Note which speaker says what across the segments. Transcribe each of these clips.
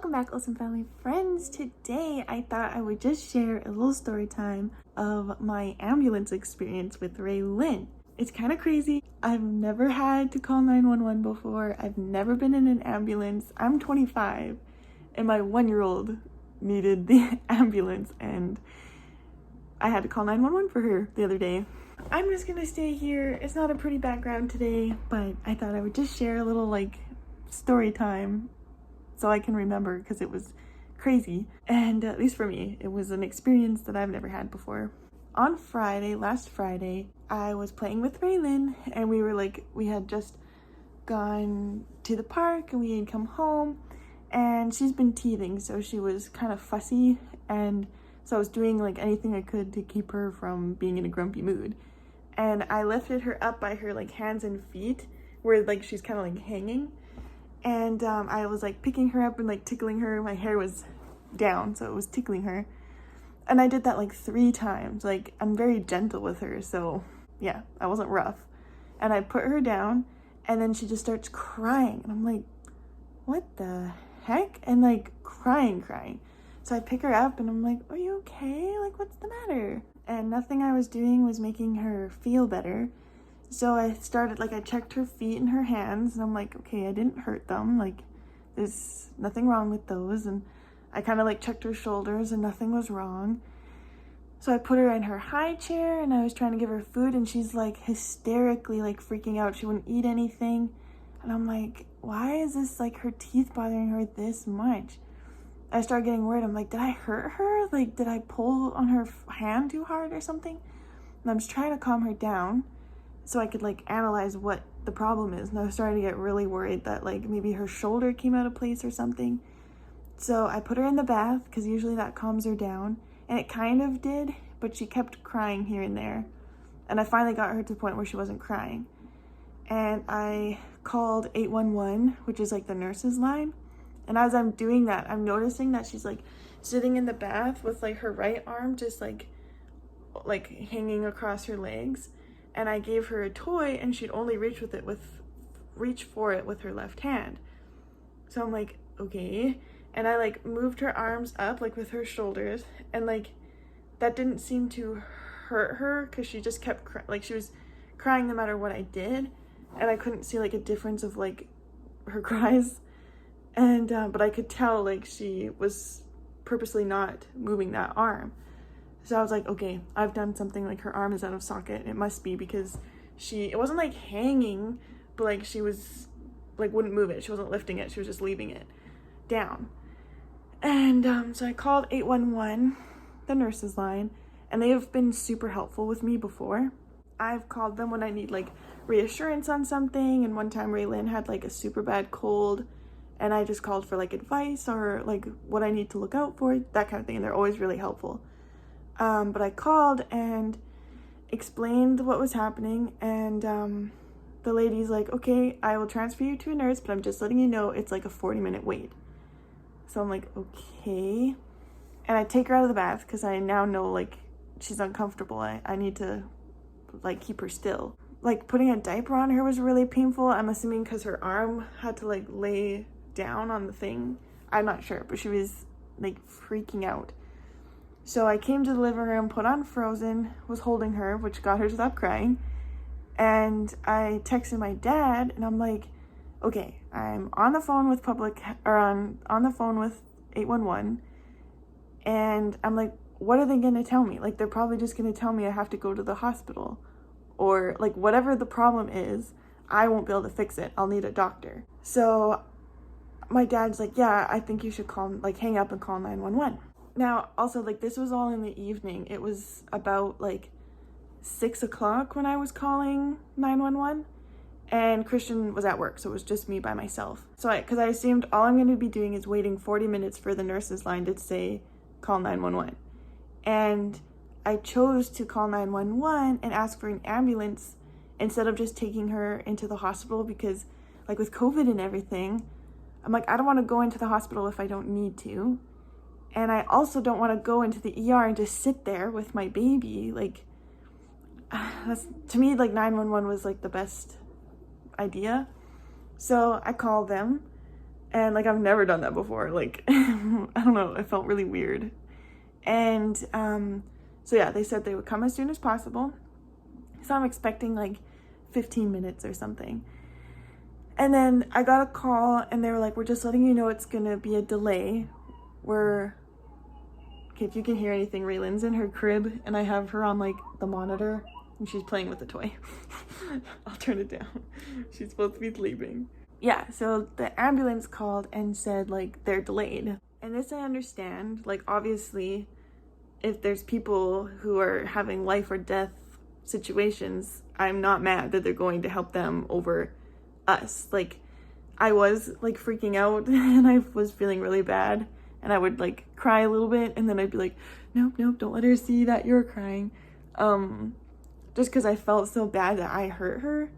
Speaker 1: Welcome back, Olsen family friends. Today I thought I would just share a little story time of my ambulance experience with Raylin. It's kind of crazy. I've never had to call 911 before. I've never been in an ambulance. I'm 25 and my 1-year-old needed the ambulance and I had to call 911 for her the other day. I'm just gonna stay here. It's not a pretty background today, but I thought I would just share a little story time so I can remember, because it was crazy. And at least for me, it was an experience that I've never had before. On Friday, last Friday, I was playing with Raylin and we had just gone to the park and we had come home and she's been teething, so she was kind of fussy, and so I was doing anything I could to keep her from being in a grumpy mood. And I lifted her up by her hands and feet where she's kind of hanging. And I was picking her up and tickling her. My hair was down, so it was tickling her. And I did that 3 times. I'm very gentle with her, so yeah, I wasn't rough. And I put her down and then she just starts crying. And I'm like, what the heck? And crying. So I pick her up and I'm like, are you okay? What's the matter? And nothing I was doing was making her feel better. So I started, I checked her feet and her hands, and I'm like, okay, I didn't hurt them. There's nothing wrong with those. And I kind of checked her shoulders and nothing was wrong. So I put her in her high chair and I was trying to give her food, and she's hysterically freaking out. She wouldn't eat anything. And I'm like, why is this her teeth bothering her this much? I started getting worried. I'm like, did I hurt her? Did I pull on her hand too hard or something? And I'm just trying to calm her down so I could analyze what the problem is. And I was starting to get really worried that maybe her shoulder came out of place or something. So I put her in the bath, because usually that calms her down, and it kind of did, but she kept crying here and there. And I finally got her to the point where she wasn't crying. And I called 811, which is the nurse's line. And as I'm doing that, I'm noticing that she's sitting in the bath with her right arm just hanging across her legs. And I gave her a toy and she'd only reach for it with her left hand. So I'm like, okay. And I moved her arms up with her shoulders, and that didn't seem to hurt her, because she just kept she was crying no matter what I did, and I couldn't see a difference of her cries. And but I could tell she was purposely not moving that arm. So I was like, okay, I've done something. Her arm is out of socket. It must be, because it wasn't hanging, but she was wouldn't move it. She wasn't lifting it. She was just leaving it down. And so I called 811, the nurse's line, and they have been super helpful with me before. I've called them when I need reassurance on something. And one time Raylin had a super bad cold, and I just called for advice or what I need to look out for, that kind of thing. And they're always really helpful. But I called and explained what was happening, and the lady's like, okay, I will transfer you to a nurse, but I'm just letting you know it's a 40-minute wait. So I'm like, okay. And I take her out of the bath, because I now know she's uncomfortable. I need to keep her still. Putting a diaper on her was really painful. I'm assuming because her arm had to lay down on the thing. I'm not sure, but she was freaking out. So I came to the living room, put on Frozen, was holding her, which got her to stop crying. And I texted my dad, and I'm like, okay, I'm on the phone with on the phone with 811. And I'm like, what are they going to tell me? They're probably just going to tell me I have to go to the hospital, or whatever the problem is, I won't be able to fix it. I'll need a doctor. So my dad's like, yeah, I think you should hang up and call 911. Now, also, this was all in the evening. It was about 6 o'clock when I was calling 911, and Christian was at work, so it was just me by myself. So because I assumed all I'm going to be doing is waiting 40 minutes for the nurse's line to say call 911. And I chose to call 911 and ask for an ambulance instead of just taking her into the hospital, because with COVID and everything, I'm I don't want to go into the hospital if I don't need to. And I also don't want to go into the ER and just sit there with my baby. That's, to me, 911 was the best idea. So I called them. And like I've never done that before. Like I don't know, it felt really weird. And so yeah, they said they would come as soon as possible. So I'm expecting like 15 minutes or something. And then I got a call and they were like, we're just letting you know it's gonna be a delay. Okay, if you can hear anything, Raylan's in her crib and I have her on like the monitor and she's playing with the toy. I'll turn it down. She's supposed to be sleeping. Yeah, so the ambulance called and said like they're delayed. And this I understand. Like obviously, if there's people who are having life or death situations, I'm not mad that they're going to help them over us. Like I was like freaking out and I was feeling really bad and I would like cry a little bit and then I'd be like, nope, don't let her see that you're crying. Just because I felt so bad that I hurt her.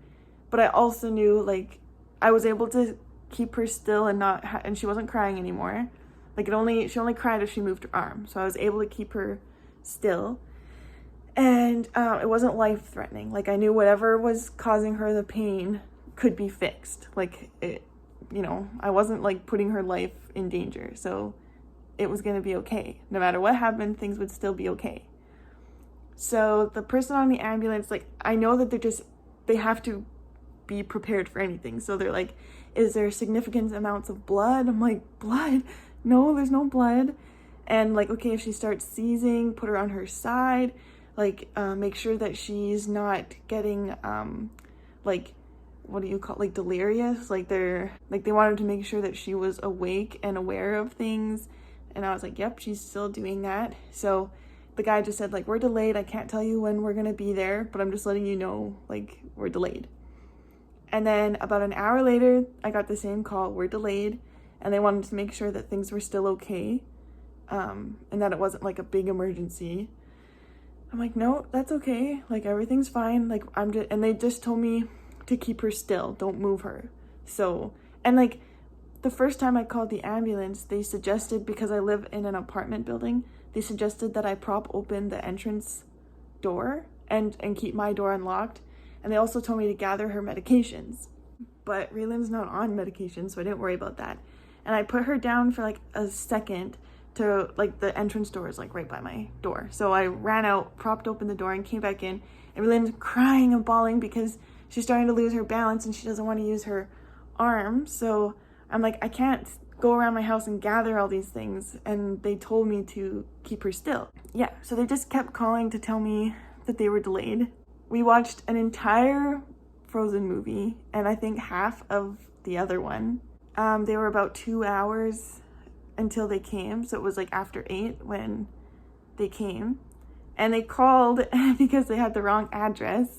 Speaker 1: But I also knew like I was able to keep her still and and she wasn't crying anymore. Like she only cried if she moved her arm. So I was able to keep her still. And it wasn't life-threatening. Like I knew whatever was causing her the pain could be fixed. Like it, I wasn't like putting her life in danger. So it was gonna be okay. No matter what happened, things would still be okay. So the person on the ambulance, like I know that they have to be prepared for anything. So they're like, is there significant amounts of blood? I'm like, blood? No, there's no blood. And like, okay, if she starts seizing, put her on her side, like make sure that she's not getting like, what do you call, like delirious? Like they wanted to make sure that she was awake and aware of things. And I was like, yep, she's still doing that. So the guy just said like, we're delayed. I can't tell you when we're gonna be there, but I'm just letting you know, like we're delayed. And then about an hour later, I got the same call, we're delayed. And they wanted to make sure that things were still okay. And that it wasn't like a big emergency. I'm like, no, that's okay. Like everything's fine. Like and they just told me to keep her still. Don't move her. So, and like the first time I called the ambulance, they suggested, because I live in an apartment building, they suggested that I prop open the entrance door and keep my door unlocked. And they also told me to gather her medications. But Raylan's not on medication, so I didn't worry about that. And I put her down for like a second to like the entrance door is like right by my door. So I ran out, propped open the door and came back in. And Raylan's crying and bawling because she's starting to lose her balance and she doesn't want to use her arm. So I'm like, I can't go around my house and gather all these things. And they told me to keep her still. Yeah, so they just kept calling to tell me that they were delayed. We watched an entire Frozen movie and I think half of the other one. They were about 2 hours until they came. So it was like after 8 when they came. And they called because they had the wrong address.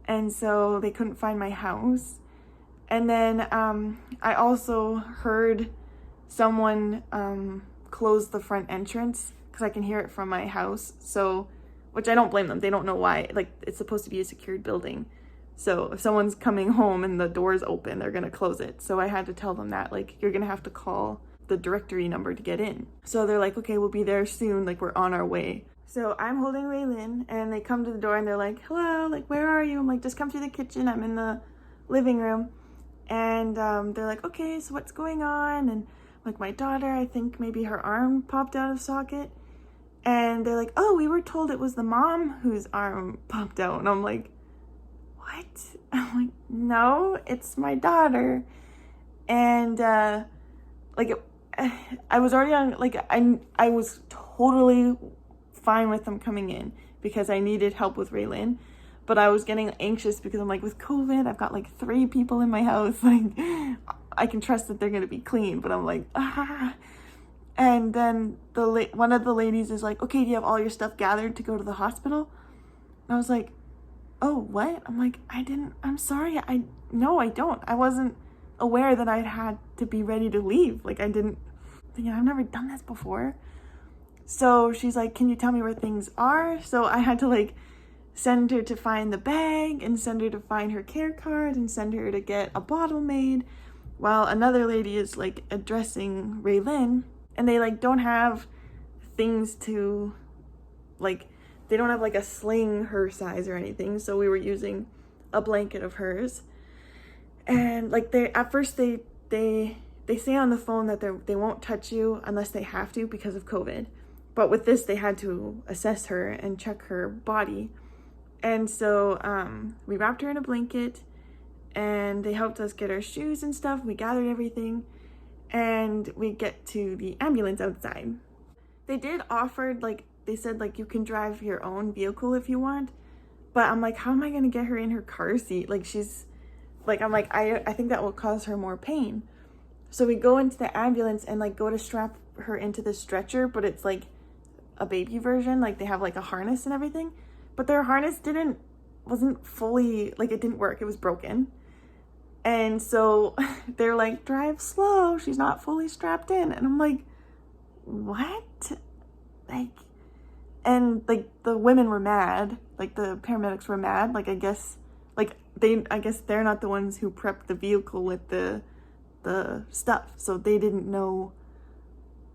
Speaker 1: And so they couldn't find my house. And then I also heard someone close the front entrance because I can hear it from my house. So, which I don't blame them. They don't know why. Like, it's supposed to be a secured building. So if someone's coming home and the door's open, they're going to close it. So I had to tell them that, like, you're going to have to call the directory number to get in. So they're like, okay, we'll be there soon. Like, we're on our way. So I'm holding Raylin and they come to the door and they're like, hello, like, where are you? I'm like, just come through the kitchen. I'm in the living room. And they're like, okay, so what's going on? And like, my daughter, I think maybe her arm popped out of socket. And they're like, oh, we were told it was the mom whose arm popped out. And I'm like, what? I'm like, no, it's my daughter. And like, I was already on, like, I was totally fine with them coming in because I needed help with Raylin. But I was getting anxious because I'm like, with COVID, I've got like 3 people in my house. Like, I can trust that they're going to be clean. But I'm like, ah. And then one of the ladies is like, okay, do you have all your stuff gathered to go to the hospital? And I was like, oh, what? I'm like, I'm sorry. No, I don't. I wasn't aware that I'd had to be ready to leave. Like, I've never done this before. So she's like, can you tell me where things are? So I had to like send her to find the bag and send her to find her care card and send her to get a bottle made while another lady is like addressing Raylin. And they like don't have things to like, they don't have like a sling her size or anything. So we were using a blanket of hers. And like at first they they say on the phone that they won't touch you unless they have to because of COVID. But with this, they had to assess her and check her body. And so we wrapped her in a blanket and they helped us get our shoes and stuff. We gathered everything and we get to the ambulance outside. They did offer, like, they said, like, you can drive your own vehicle if you want. But I'm like, how am I going to get her in her car seat? Like, she's, like, I'm like, I think that will cause her more pain. So we go into the ambulance and, like, go to strap her into the stretcher, but it's, like, a baby version. Like, they have, like, a harness and everything. But their harness wasn't fully, like, it didn't work. It was broken. And so they're like, drive slow. She's not fully strapped in. And I'm like, what? Like, and, like, the women were mad. Like, the paramedics were mad. Like, I guess they're not the ones who prepped the vehicle with the stuff. So they didn't know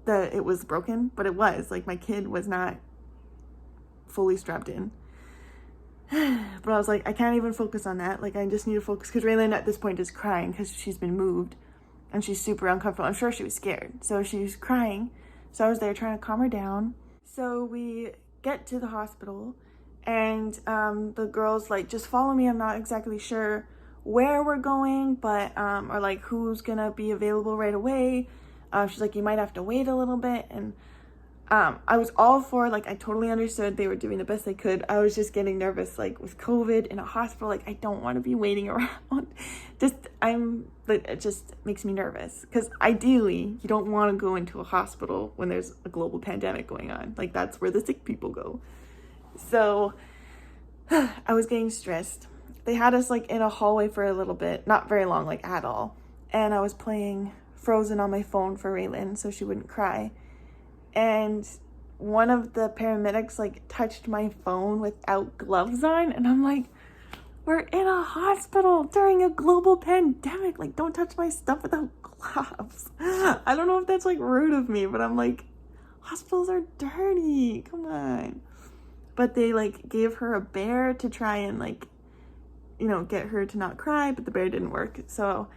Speaker 1: that it was broken, but it was. Like, my kid was not fully strapped in. But I was like, I can't even focus on that. Like, I just need to focus, because Raylyn at this point is crying because she's been moved and she's super uncomfortable. I'm sure she was scared. So she's crying. So I was there trying to calm her down. So we get to the hospital and the girl's like, just follow me. I'm not exactly sure where we're going, but or like who's gonna be available right away. She's like, you might have to wait a little bit. And I was all for, like, I totally understood they were doing the best they could. I was just getting nervous, like, with COVID in a hospital. Like, I don't want to be waiting around. It just makes me nervous. Because ideally, you don't want to go into a hospital when there's a global pandemic going on. Like, that's where the sick people go. So I was getting stressed. They had us, like, in a hallway for a little bit. Not very long, like, at all. And I was playing Frozen on my phone for Raylyn so she wouldn't cry. And one of the paramedics, like, touched my phone without gloves on. And I'm like, we're in a hospital during a global pandemic. Like, don't touch my stuff without gloves. I don't know if that's, like, rude of me, but I'm like, hospitals are dirty. Come on. But they, like, gave her a bear to try and, like, you know, get her to not cry. But the bear didn't work. So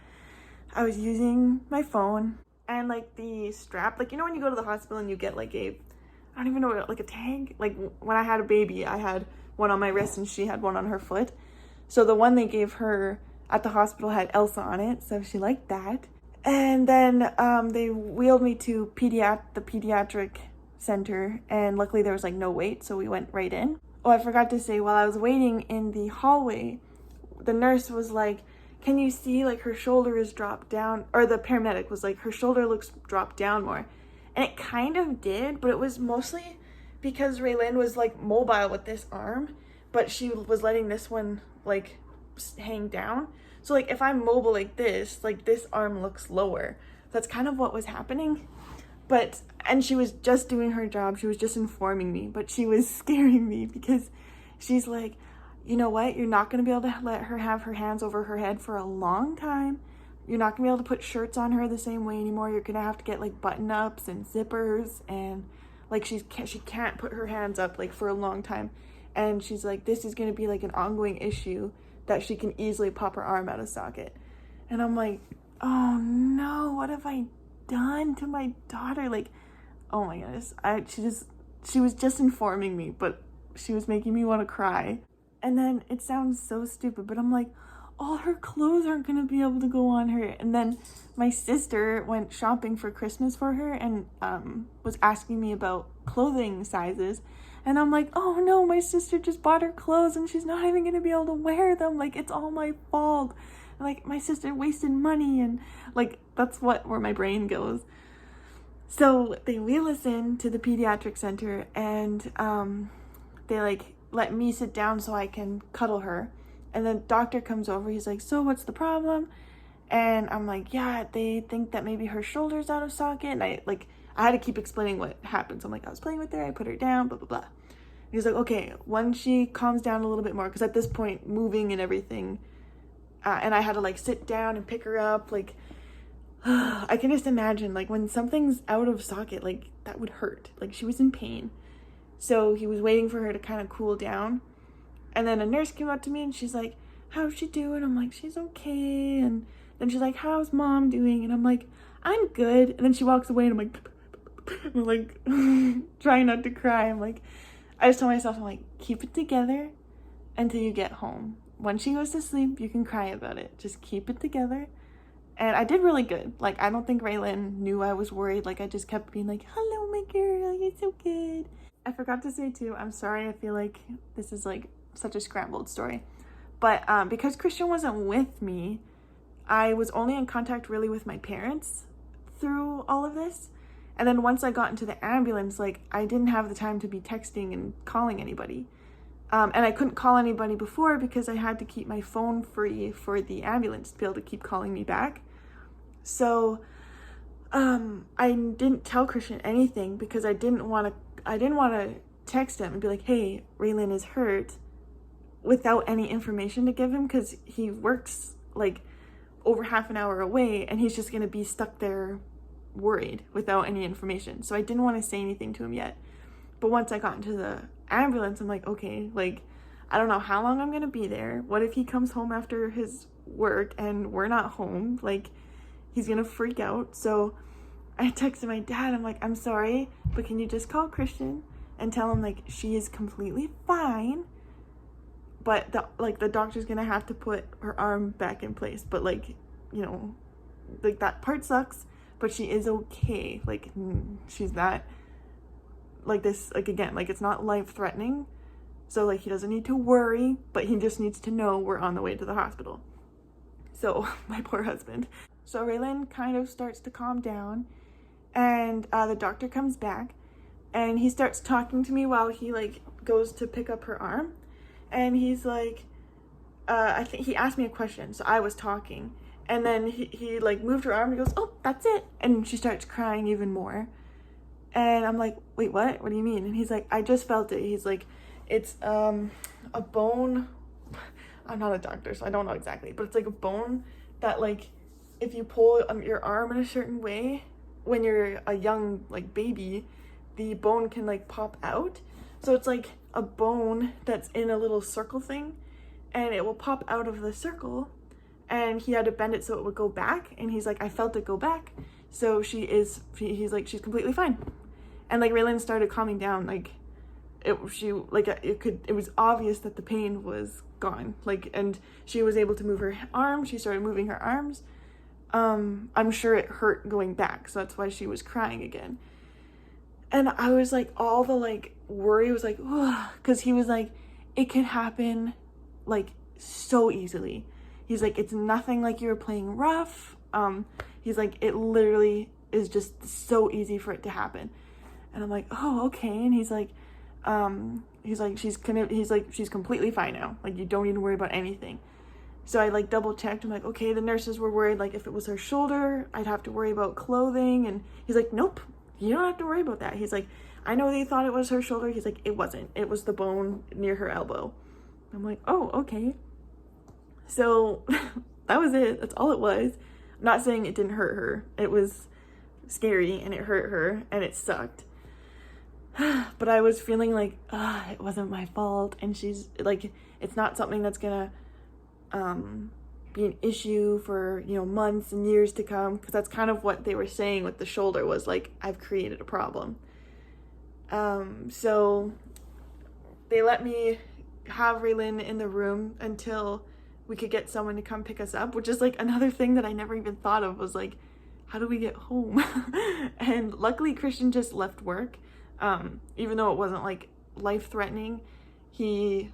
Speaker 1: I was using my phone. And, like, the strap, like, you know when you go to the hospital and you get, like, I don't even know, like, a tag? Like, when I had a baby, I had one on my wrist and she had one on her foot. So the one they gave her at the hospital had Elsa on it, so she liked that. And then they wheeled me to the pediatric center, and luckily there was, like, no wait, so we went right in. Oh, I forgot to say, while I was waiting in the hallway, the nurse was like, can you see, like, her shoulder is dropped down? Or the paramedic was like, her shoulder looks dropped down more. And it kind of did, but it was mostly because Raylyn was, like, mobile with this arm, but she was letting this one, like, hang down. So, like, if I'm mobile like this arm looks lower. That's kind of what was happening. And she was just doing her job. She was just informing me, but she was scaring me because she's like, you know what? You're not going to be able to let her have her hands over her head for a long time. You're not going to be able to put shirts on her the same way anymore. You're going to have to get, like, button-ups and zippers, and, like, she can't put her hands up, like, for a long time. And she's like, this is going to be, like, an ongoing issue that she can easily pop her arm out of socket. And I'm like, oh no, what have I done to my daughter? Like, oh my goodness. She was just informing me, but she was making me want to cry. And then it sounds so stupid, but I'm like, all her clothes aren't going to be able to go on her. And then my sister went shopping for Christmas for her and was asking me about clothing sizes. And I'm like, oh no, my sister just bought her clothes and she's not even going to be able to wear them. Like, it's all my fault. Like, my sister wasted money. And, like, that's where my brain goes. So they wheel us in to the pediatric center and they, like, let me sit down so I can cuddle her. And the doctor comes over. He's like, so what's the problem? And I'm like, yeah, they think that maybe her shoulder's out of socket. And I had to keep explaining what happened. So I'm like, I was playing with her. I put her down, blah, blah, blah. And he's like, okay, when she calms down a little bit more, because at this point, moving and everything, and I had to, like, sit down and pick her up. Like, I can just imagine, like, when something's out of socket, like, that would hurt. Like, she was in pain. So he was waiting for her to kind of cool down. And then a nurse came up to me and she's like, how's she doing? I'm like, she's okay. And then she's like, how's mom doing? And I'm like, I'm good. And then she walks away and I'm like, I'm like trying not to cry. I'm like, I just told myself, I'm like, keep it together until you get home. When she goes to sleep, you can cry about it. Just keep it together. And I did really good. Like, I don't think Raylan knew I was worried. Like, I just kept being like, hello, my girl, you're so good. I forgot to say too, I'm sorry, I feel like this is like such a scrambled story. But because Christian wasn't with me, I was only in contact really with my parents through all of this. And then once I got into the ambulance, like, I didn't have the time to be texting and calling anybody. And I couldn't call anybody before because I had to keep my phone free for the ambulance to be able to keep calling me back. So I didn't tell Christian anything because I didn't want to text him and be like, hey, Raylan is hurt, without any information to give him, because he works like over half an hour away and he's just going to be stuck there worried without any information. So I didn't want to say anything to him yet. But once I got into the ambulance, I'm like, okay, like, I don't know how long I'm going to be there. What if he comes home after his work and we're not home? Like, he's going to freak out. So I texted my dad. I'm like, I'm sorry, but can you just call Christian and tell him, like, she is completely fine, but the doctor's going to have to put her arm back in place. But, like, you know, like, that part sucks, but she is okay. Like, she's not like this, like, again, like, it's not life-threatening, so, like, he doesn't need to worry, but he just needs to know we're on the way to the hospital. So my poor husband. So Raylan kind of starts to calm down, and the doctor comes back and he starts talking to me while he, like, goes to pick up her arm, and he's like, I think he asked me a question, so I was talking, and then he like moved her arm and he goes, oh, that's it, and she starts crying even more. And I'm like, wait, what? What do you mean? And he's like, I just felt it. He's like, it's a bone. I'm not a doctor, so I don't know exactly, but it's like a bone that, like, if you pull your arm in a certain way, when you're a young, like, baby, the bone can, like, pop out. So it's like a bone that's in a little circle thing, and it will pop out of the circle, and he had to bend it so it would go back. And he's like, I felt it go back. So he's like, she's completely fine. And, like, Raylan started calming down. Like, it was obvious that the pain was gone. Like, and she was able to move her arm. She started moving her arms. I'm sure it hurt going back, so that's why she was crying again. And I was like, all the, like, worry was like, because he was like, it could happen, like, so easily. He's like, it's nothing like you were playing rough. He's like, it literally is just so easy for it to happen. And I'm like, oh, okay. And he's like, she's completely fine now. Like, you don't need to worry about anything. So I, like, double checked. I'm like, okay, the nurses were worried, like, if it was her shoulder, I'd have to worry about clothing. And he's like, nope, you don't have to worry about that. He's like, I know they thought it was her shoulder. He's like, it wasn't. It was the bone near her elbow. I'm like, oh, okay. So that was it. That's all it was. I'm not saying it didn't hurt her. It was scary and it hurt her and it sucked. But I was feeling like, it wasn't my fault. And she's like, it's not something that's gonna be an issue for, you know, months and years to come. Because that's kind of what they were saying with the shoulder, was like, I've created a problem. So they let me have Raylan in the room until we could get someone to come pick us up, which is like another thing that I never even thought of, was like, how do we get home? And luckily Christian just left work. Even though it wasn't like life-threatening, he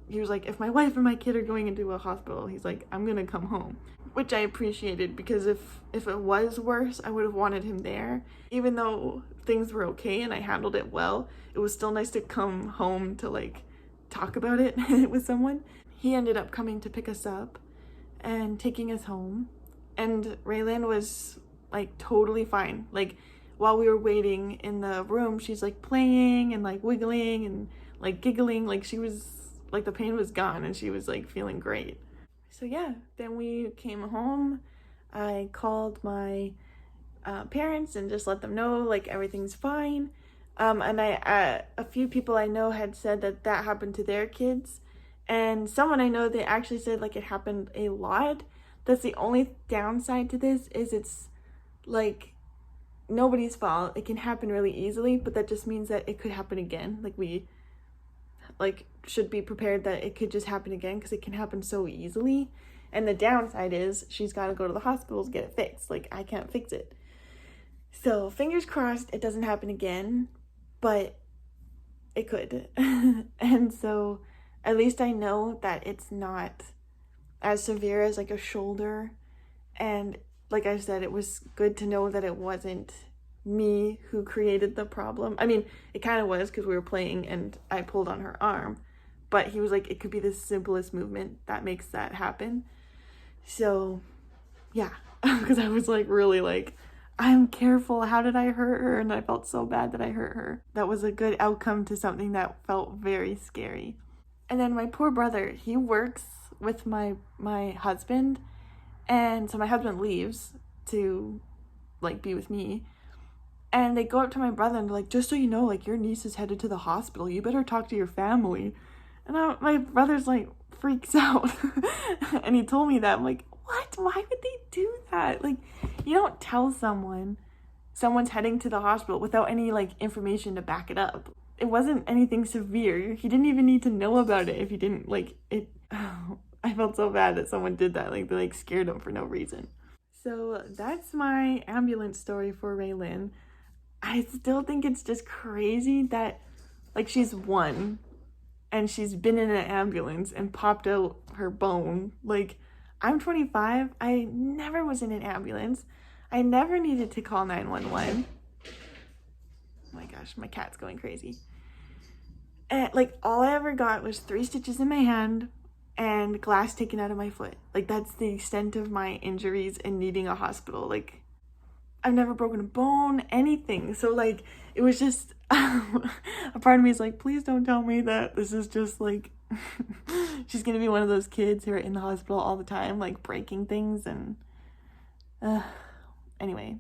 Speaker 1: was like, if my wife and my kid are going into a hospital, he's like, I'm gonna come home, which I appreciated, because if it was worse, I would have wanted him there. Even though things were okay and I handled it well, it was still nice to come home to, like, talk about it with someone. He ended up coming to pick us up and taking us home, and Raylan was, like, totally fine. Like, while we were waiting in the room, she's, like, playing and, like, wiggling and, like, giggling. Like, she was, like, the pain was gone and she was, like, feeling great. So yeah, then we came home. I called my parents and just let them know, like, everything's fine. And a few people I know had said that happened to their kids. And someone I know, they actually said, like, it happened a lot. That's the only downside to this, is it's, like, nobody's fault. It can happen really easily, but that just means that it could happen again. Like, we like should be prepared that it could just happen again, because it can happen so easily. And the downside is she's got to go to the hospital to get it fixed. Like, I can't fix it. So fingers crossed it doesn't happen again, but it could. And so at least I know that it's not as severe as like a shoulder. And like I said, it was good to know that it wasn't me who created the problem. I mean, it kind of was, because we were playing and I pulled on her arm, but he was like, it could be the simplest movement that makes that happen. So yeah, because I was like, really like, I'm careful, how did I hurt her? And I felt so bad that I hurt her. That was a good outcome to something that felt very scary. And then my poor brother, he works with my husband, and so my husband leaves to like be with me, and they go up to my brother and they're like, just so you know, like, your niece is headed to the hospital, you better talk to your family. And my brother's like freaks out. And he told me that. I'm like, what? Why would they do that? Like, you don't tell someone's heading to the hospital without any like information to back it up. It wasn't anything severe. He didn't even need to know about it if he didn't like it. I felt so bad that someone did that. Like, they like scared him for no reason. So that's my ambulance story for Raylyn. I still think it's just crazy that like she's 1 and she's been in an ambulance and popped out her bone. Like, I'm 25. I never was in an ambulance. I never needed to call 911. Oh my gosh, my cat's going crazy. And like, all I ever got was 3 stitches in my hand and glass taken out of my foot. Like, that's the extent of my injuries and needing a hospital. Like, I've never broken a bone, anything. So like, it was just a part of me is like, please don't tell me that this is just like she's gonna be one of those kids who are in the hospital all the time, like breaking things. And anyway,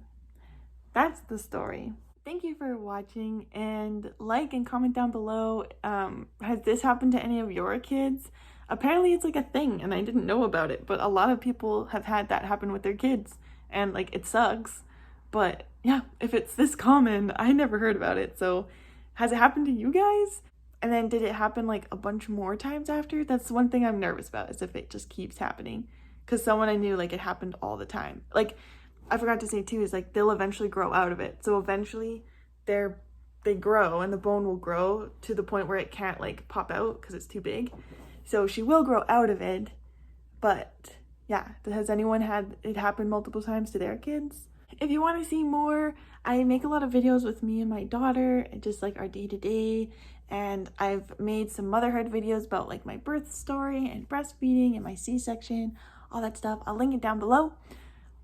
Speaker 1: that's the story. Thank you for watching, and like and comment down below. Has this happened to any of your kids? Apparently it's like a thing and I didn't know about it, but a lot of people have had that happen with their kids, and like, it sucks. But yeah, if it's this common, I never heard about it. So has it happened to you guys? And then did it happen like a bunch more times after? That's one thing I'm nervous about, is if it just keeps happening. Because someone I knew, like, it happened all the time. Like, I forgot to say too, is like, they'll eventually grow out of it. So eventually they grow, and the bone will grow to the point where it can't like pop out because it's too big. So she will grow out of it. But yeah, has anyone had it happen multiple times to their kids? If you want to see more, I make a lot of videos with me and my daughter, just like our day-to-day, and I've made some motherhood videos about like my birth story and breastfeeding and my C-section, all that stuff. I'll link it down below.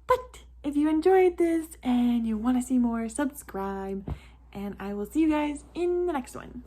Speaker 1: But if you enjoyed this and you want to see more, subscribe, and I will see you guys in the next one.